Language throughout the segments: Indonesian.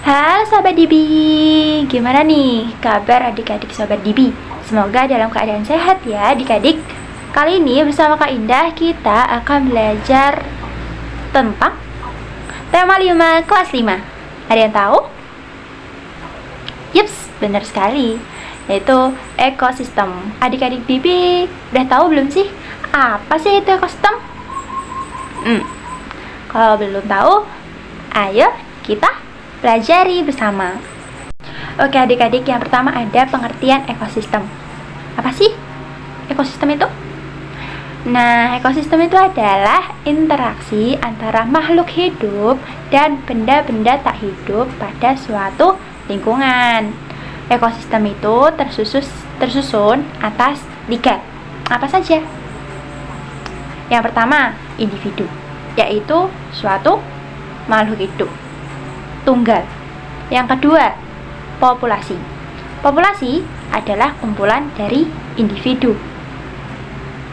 Halo Sobat Dibi, gimana nih kabar adik-adik Sobat Dibi? Semoga dalam keadaan sehat ya adik-adik. Kali ini bersama Kak Indah kita akan belajar tentang tema 5 kelas 5. Ada yang tahu? Yups, benar sekali, yaitu ekosistem. Adik-adik Dibi udah tahu belum sih apa sih itu ekosistem? Kalau belum tahu, ayo kita pelajari bersama. Oke adik-adik, yang pertama ada pengertian ekosistem. Apa sih ekosistem itu? Nah, ekosistem itu adalah interaksi antara makhluk hidup dan benda-benda tak hidup pada suatu lingkungan. Ekosistem itu tersusun atas 3. Apa saja? Yang pertama, individu, yaitu suatu makhluk hidup tunggal. Yang kedua, populasi. Populasi adalah kumpulan dari individu.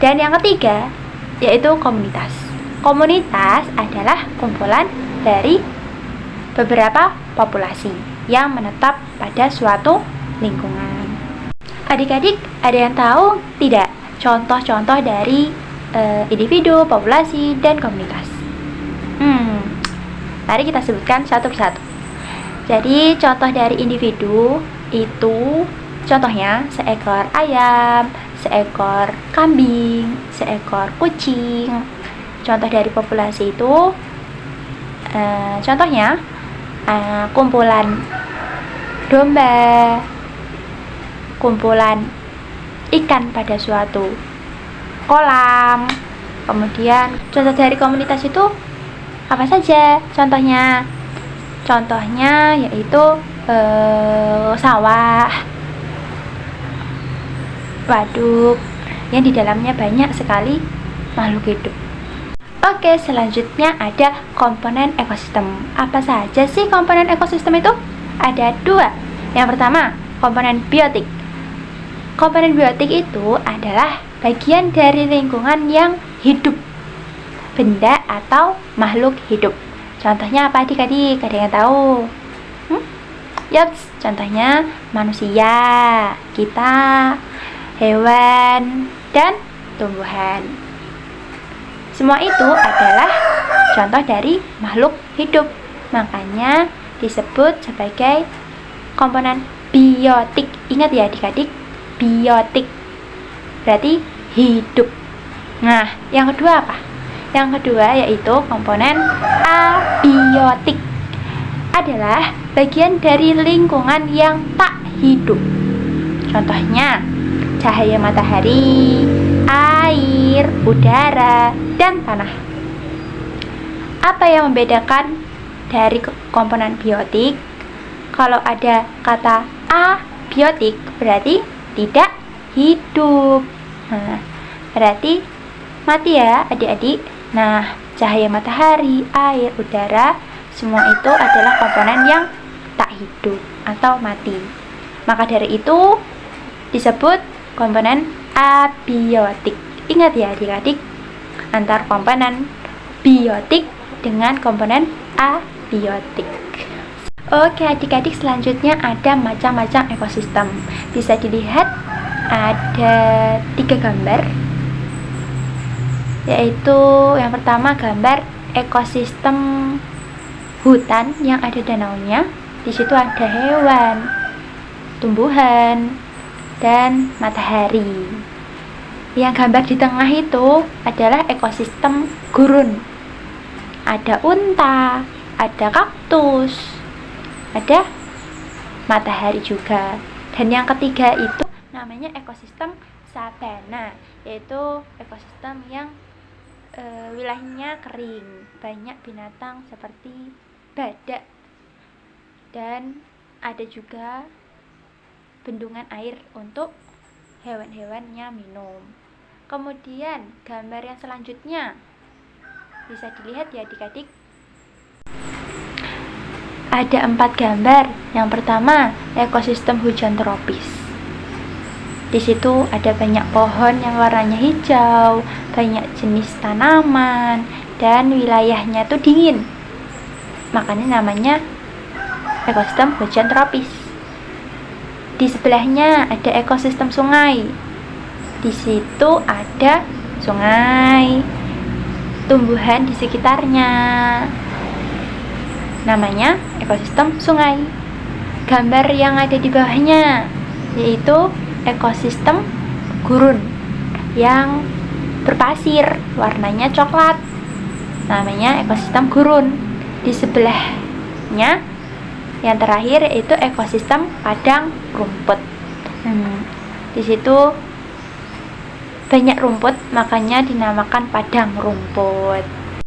Dan yang ketiga, yaitu komunitas. Komunitas adalah kumpulan dari beberapa populasi yang menetap pada suatu lingkungan. Adik-adik, ada yang tahu tidak contoh-contoh dari individu, populasi, dan komunitas? Mari kita sebutkan satu persatu. Jadi contoh dari individu itu contohnya seekor ayam, seekor kambing, seekor kucing. Contoh dari populasi itu contohnya kumpulan domba, kumpulan ikan pada suatu kolam. Kemudian contoh dari komunitas itu apa saja? Contohnya yaitu sawah, waduk, yang di dalamnya banyak sekali makhluk hidup. Oke, selanjutnya ada komponen ekosistem. Apa saja sih komponen ekosistem itu? Ada 2. Yang pertama, komponen biotik. Komponen biotik itu adalah bagian dari lingkungan yang hidup, benda atau makhluk hidup. Contohnya apa adik-adik? Ada yang tahu? Yaps, contohnya manusia, kita, hewan, dan tumbuhan. Semua itu adalah contoh dari makhluk hidup. Makanya disebut sebagai komponen biotik. Ingat ya adik-adik, biotik berarti hidup. Nah, yang kedua apa? Yang kedua yaitu komponen abiotik, adalah bagian dari lingkungan yang tak hidup. Contohnya cahaya matahari, air, udara, dan tanah. Apa yang membedakan dari komponen biotik? Kalau ada kata abiotik berarti tidak hidup. Nah, berarti mati ya adik-adik. Nah, cahaya matahari, air, udara, semua itu adalah komponen yang tak hidup atau mati. Maka dari itu disebut komponen abiotik. Ingat ya adik-adik, antar komponen biotik dengan komponen abiotik. Oke adik-adik, selanjutnya ada macam-macam ekosistem. Bisa dilihat ada 3 gambar, yaitu yang pertama gambar ekosistem hutan yang ada danaunya. Di situ ada hewan, tumbuhan, dan matahari. Yang gambar di tengah itu adalah ekosistem gurun. Ada unta, ada kaktus, ada matahari juga. Dan yang ketiga itu namanya ekosistem sabana, yaitu ekosistem yang wilayahnya kering, banyak binatang seperti badak, dan ada juga bendungan air untuk hewan-hewannya minum. Kemudian gambar yang selanjutnya bisa dilihat ya adik-adik, ada 4 gambar. Yang pertama ekosistem hujan tropis. Di situ ada banyak pohon yang warnanya hijau, banyak jenis tanaman, dan wilayahnya tuh dingin. Makanya namanya ekosistem hujan tropis. Di sebelahnya ada ekosistem sungai. Di situ ada sungai, tumbuhan di sekitarnya. Namanya ekosistem sungai. Gambar yang ada di bawahnya yaitu ekosistem gurun yang berpasir, warnanya coklat. Namanya ekosistem gurun. Di sebelahnya yang terakhir yaitu ekosistem padang rumput. Di situ banyak rumput, makanya dinamakan padang rumput.